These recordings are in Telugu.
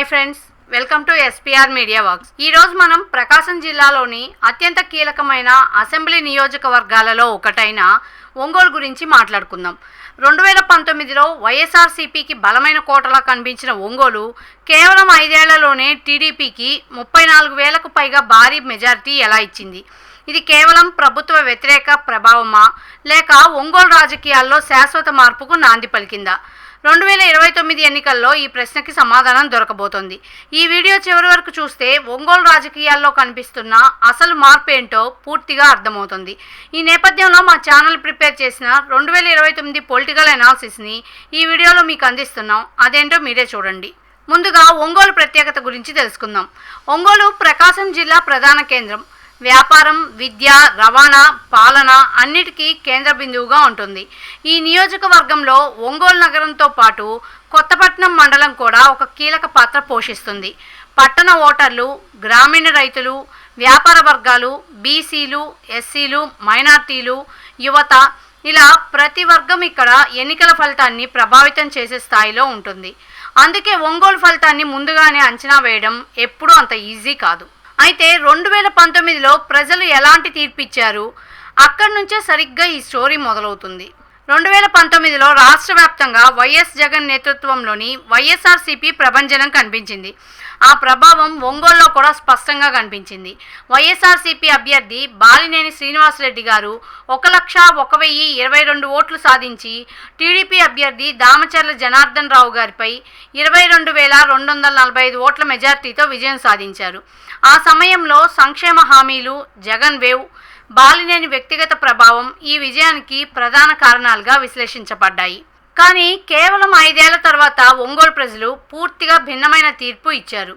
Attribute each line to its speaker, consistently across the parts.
Speaker 1: Hi friends, welcome to SPR media works. ఈరోజు మనం ప్రకాశం జిల్లాలోని అత్యంత కీలకమైన అసెంబ్లీ నియోజకవర్గాలలో ఒకటైన ఒంగోలు గురించి మాట్లాడుకుందాం. 2019లో వైఎస్ఆర్సీపీకి బలమైన కోటలా కనిపించిన ఒంగోలు కేవలం 5 ఏళ్లలోనే టీడీపీకి 34,000కు పైగా భారీ మెజారిటీ ఎలా ఇచ్చింది? ఇది కేవలం ప్రభుత్వ వ్యతిరేక ప్రభావమా, లేక ఒంగోలు రాజకీయాల్లో శాశ్వత మార్పుకు నాంది పలికిందా? 2029 ఎన్నికల్లో ఈ ప్రశ్నకి సమాధానం దొరకబోతోంది. ఈ వీడియో చివరి వరకు చూస్తే ఒంగోలు రాజకీయాల్లో కనిపిస్తున్న అసలు మార్పు ఏంటో పూర్తిగా అర్థమవుతుంది. ఈ నేపథ్యంలో మా ఛానల్ ప్రిపేర్ చేసిన 2029 పొలిటికల్ అనాలిసిస్ని ఈ వీడియోలో మీకు అందిస్తున్నాం. అదేంటో మీరే చూడండి. ముందుగా ఒంగోలు ప్రత్యేకత గురించి తెలుసుకుందాం. ఒంగోలు ప్రకాశం జిల్లా ప్రధాన కేంద్రం. వ్యాపారం, విద్య, రవాణా, పాలన అన్నిటికీ కేంద్ర బిందువుగా ఉంటుంది. ఈ నియోజకవర్గంలో ఒంగోలు నగరంతో పాటు కొత్తపట్నం మండలం కూడా ఒక కీలక పాత్ర పోషిస్తుంది. పట్టణ ఓటర్లు, గ్రామీణ రైతులు, వ్యాపార వర్గాలు, బీసీలు, ఎస్సీలు, మైనార్టీలు, యువత ఇలా ప్రతి వర్గం ఇక్కడ ఎన్నికల ఫలితాన్ని ప్రభావితం చేసే స్థాయిలో ఉంటుంది. అందుకే ఒంగోలు ఫలితాన్ని ముందుగానే అంచనా వేయడం ఎప్పుడూ అంత ఈజీ కాదు. అయితే 2019లో ప్రజలు ఎలాంటి తీర్పు ఇచ్చారు? అక్కడి నుంచే సరిగ్గా ఈ స్టోరీ మొదలవుతుంది. 2019లో రాష్ట్ర వ్యాప్తంగా వైఎస్ జగన్ నేతృత్వంలోని వైఎస్ఆర్సీపీ ప్రభంజనం కనిపించింది. ఆ ప్రభావం ఒంగోలులో కూడా స్పష్టంగా కనిపించింది. వైఎస్ఆర్సీపీ అభ్యర్థి బాలినేని శ్రీనివాసరెడ్డి గారు 1,01,022 ఓట్లు సాధించి టీడీపీ అభ్యర్థి దామచర్ల జనార్దన్ రావు గారిపై 22,245 ఓట్ల మెజార్టీతో విజయం సాధించారు. ఆ సమయంలో సంక్షేమ హామీలు, జగన్ వేవ్, బాలినేని వ్యక్తిగత ప్రభావం ఈ విజయానికి ప్రధాన కారణాలుగా విశ్లేషించబడ్డాయి. కానీ కేవలం 5 ఏళ్ల తర్వాత ఒంగోలు ప్రజలు పూర్తిగా భిన్నమైన తీర్పు ఇచ్చారు.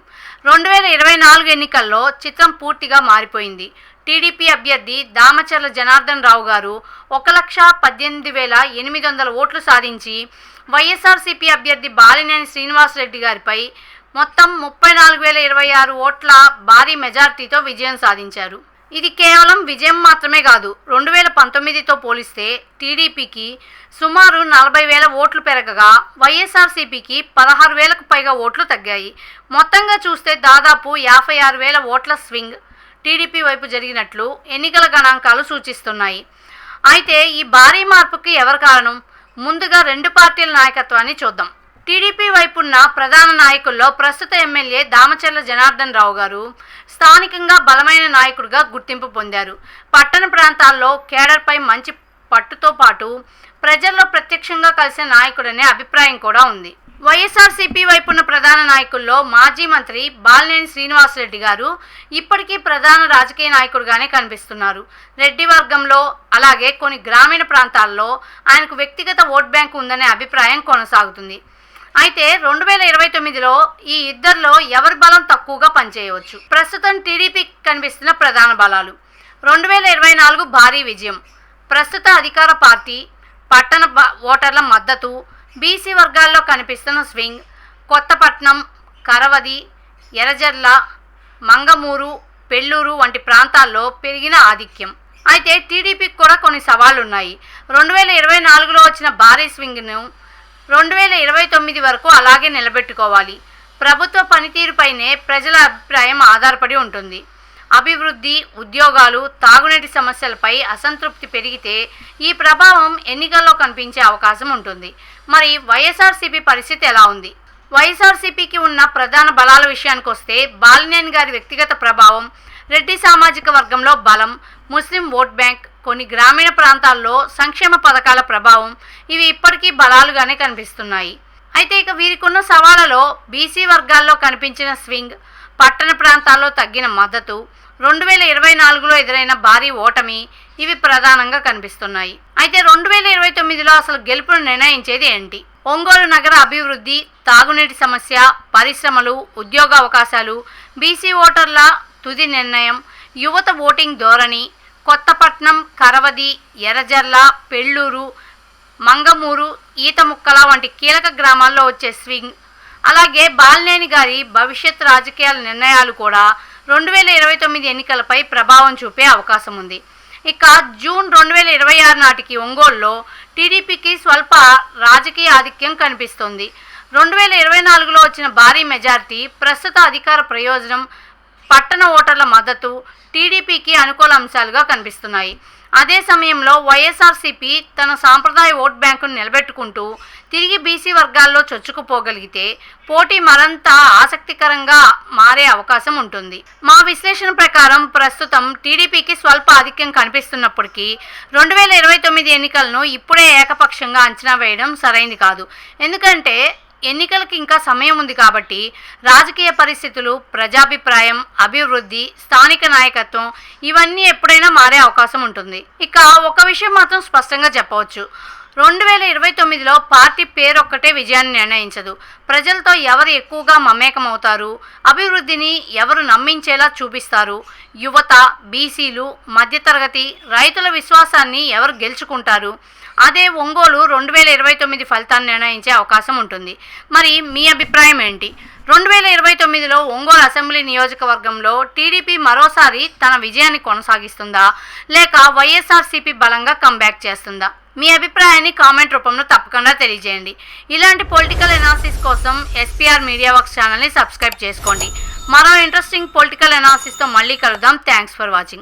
Speaker 1: 2024 ఎన్నికల్లో చిత్రం పూర్తిగా మారిపోయింది. టీడీపీ అభ్యర్థి దామచర్ల జనార్దన్ రావు గారు 1,18,800 ఓట్లు సాధించి వైఎస్ఆర్సీపీ అభ్యర్థి బాలినేని శ్రీనివాసరెడ్డి గారిపై మొత్తం 34,026 ఓట్ల భారీ మెజార్టీతో విజయం సాధించారు. ఇది కేవలం విజయం మాత్రమే కాదు, 2019తో పోలిస్తే టీడీపీకి సుమారు 40,000 ఓట్లు పెరగగా వైఎస్ఆర్సీపీకి 16,000కు పైగా ఓట్లు తగ్గాయి. మొత్తంగా చూస్తే దాదాపు 56,000 ఓట్ల స్వింగ్ టీడీపీ వైపు జరిగినట్లు ఎన్నికల గణాంకాలు సూచిస్తున్నాయి. అయితే ఈ భారీ మార్పుకి ఎవరు కారణం? ముందుగా రెండు పార్టీల నాయకత్వాన్ని చూద్దాం. టీడీపీ వైపున్న ప్రధాన నాయకుల్లో ప్రస్తుత ఎమ్మెల్యే దామచర్ల జనార్దన్ రావు గారు స్థానికంగా బలమైన నాయకుడిగా గుర్తింపు పొందారు. పట్టణ ప్రాంతాల్లో కేడర్పై మంచి పట్టుతో పాటు ప్రజల్లో ప్రత్యక్షంగా కలిసే నాయకుడనే అభిప్రాయం కూడా ఉంది. వైఎస్ఆర్సీపీ వైపున్న ప్రధాన నాయకుల్లో మాజీ మంత్రి బాలినేని శ్రీనివాసరెడ్డి గారు ఇప్పటికీ ప్రధాన రాజకీయ నాయకుడిగానే కనిపిస్తున్నారు. రెడ్డి వర్గంలో అలాగే కొన్ని గ్రామీణ ప్రాంతాల్లో ఆయనకు వ్యక్తిగత ఓట్ బ్యాంకు ఉందనే అభిప్రాయం కొనసాగుతుంది. అయితే 2029లో ఈ ఇద్దరిలో ఎవరి బలం తక్కువగా పనిచేయవచ్చు? ప్రస్తుతం టీడీపీకి కనిపిస్తున్న ప్రధాన బలాలు: 2024 భారీ విజయం, ప్రస్తుత అధికార పార్టీ, పట్టణ ఓటర్ల మద్దతు, బీసీ వర్గాల్లో కనిపిస్తున్న స్వింగ్, కొత్తపట్నం, కరవది, ఎర్రజర్ల, మంగమూరు, పెళ్ళూరు వంటి ప్రాంతాల్లో పెరిగిన ఆధిక్యం. అయితే టీడీపీకి కూడా కొన్ని సవాళ్లున్నాయి. 2024లో వచ్చిన భారీ స్వింగ్ను 2029 వరకు అలాగే నిలబెట్టుకోవాలి. ప్రభుత్వ పనితీరుపైనే ప్రజల అభిప్రాయం ఆధారపడి ఉంటుంది. అభివృద్ధి, ఉద్యోగాలు, తాగునీటి సమస్యలపై అసంతృప్తి పెరిగితే ఈ ప్రభావం ఎన్నికల్లో కనిపించే అవకాశం ఉంటుంది. మరి వైఎస్ఆర్సీపీ పరిస్థితి ఎలా ఉంది? వైఎస్ఆర్సీపీకి ఉన్న ప్రధాన బలాల విషయానికి వస్తే బాలినేని గారి వ్యక్తిగత ప్రభావం, రెడ్డి సామాజిక వర్గంలో బలం, ముస్లిం ఓట్ బ్యాంక్, కొన్ని గ్రామీణ ప్రాంతాల్లో సంక్షేమ పథకాల ప్రభావం ఇవి ఇప్పటికీ బలాలుగానే కనిపిస్తున్నాయి. అయితే ఇక వీరికున్న సవాళ్లలో బీసీ వర్గాల్లో కనిపించిన స్వింగ్, పట్టణ ప్రాంతాల్లో తగ్గిన మద్దతు, 2024లో ఎదురైన భారీ ఓటమి ఇవి ప్రధానంగా కనిపిస్తున్నాయి. అయితే 2029లో అసలు గెలుపును నిర్ణయించేది ఏంటి? ఒంగోలు నగర అభివృద్ధి, తాగునీటి సమస్య, పరిశ్రమలు, ఉద్యోగ అవకాశాలు, బీసీ ఓటర్ల తుది నిర్ణయం, యువత ఓటింగ్ ధోరణి, కొత్తపట్నం, కరవది, ఎర్రజర్ల, పెళ్ళూరు, మంగమూరు, ఈతముక్కల వంటి కీలక గ్రామాల్లో వచ్చే స్వింగ్, అలాగే బాలినేని గారి భవిష్యత్ రాజకీయాల నిర్ణయాలు కూడా 2029 ఎన్నికలపై ప్రభావం చూపే అవకాశం ఉంది. ఇక జూన్ 2026 నాటికి ఒంగోలులో టీడీపీకి స్వల్ప రాజకీయ ఆధిక్యం కనిపిస్తోంది. 2024లో వచ్చిన భారీ మెజార్టీ, ప్రస్తుత అధికార ప్రయోజనం, పట్టణ ఓటర్ల మద్దతు టీడీపీకి అనుకూల అంశాలుగా కనిపిస్తున్నాయి. అదే సమయంలో వైఎస్ఆర్సీపీ తన సాంప్రదాయ ఓట్ బ్యాంకును నిలబెట్టుకుంటూ తిరిగి బీసీ వర్గాల్లో చొచ్చుకుపోగలిగితే పోటీ మరింత ఆసక్తికరంగా మారే అవకాశం ఉంటుంది. మా విశ్లేషణ ప్రకారం ప్రస్తుతం టీడీపీకి స్వల్ప ఆధిక్యం కనిపిస్తున్నప్పటికీ 2029 ఎన్నికలను ఇప్పుడే ఏకపక్షంగా అంచనా వేయడం సరైంది కాదు. ఎందుకంటే ఎన్నికలకు ఇంకా సమయం ఉంది కాబట్టి రాజకీయ పరిస్థితులు, ప్రజాభిప్రాయం, అభివృద్ధి, స్థానిక నాయకత్వం ఇవన్నీ ఎప్పుడైనా మారే అవకాశం ఉంటుంది. ఇక ఒక విషయం మాత్రం స్పష్టంగా చెప్పవచ్చు, 2029లో పార్టీ పేరొక్కటే విజయాన్ని నిర్ణయించదు. ప్రజలతో ఎవరు ఎక్కువగా మమేకమవుతారు, అభివృద్ధిని ఎవరు నమ్మించేలా చూపిస్తారు, యువత, బీసీలు, మధ్యతరగతి, రైతుల విశ్వాసాన్ని ఎవరు గెలుచుకుంటారు, అదే ఒంగోలు 2029 ఫలితాన్ని నిర్ణయించే అవకాశం ఉంటుంది. మరి మీ అభిప్రాయం ఏంటి? 2029లో ఒంగోలు అసెంబ్లీ నియోజకవర్గంలో టీడీపీ మరోసారి తన విజయాన్ని కొనసాగిస్తుందా, లేక వైఎస్ఆర్సీపీ బలంగా కంబ్యాక్ చేస్తుందా? మీ అభిప్రాయాన్ని కామెంట్ రూపంలో తప్పకుండా తెలియజేయండి. ఇలాంటి పొలిటికల్ ఎనాలిసిస్ కోసం ఎస్పీఆర్ మీడియా వర్క్స్ ఛానల్ని సబ్స్క్రైబ్ చేసుకోండి. మరో ఇంట్రెస్టింగ్ పొలిటికల్ ఎనాలిసిస్తో మళ్ళీ కలుద్దాం. Thanks for watching.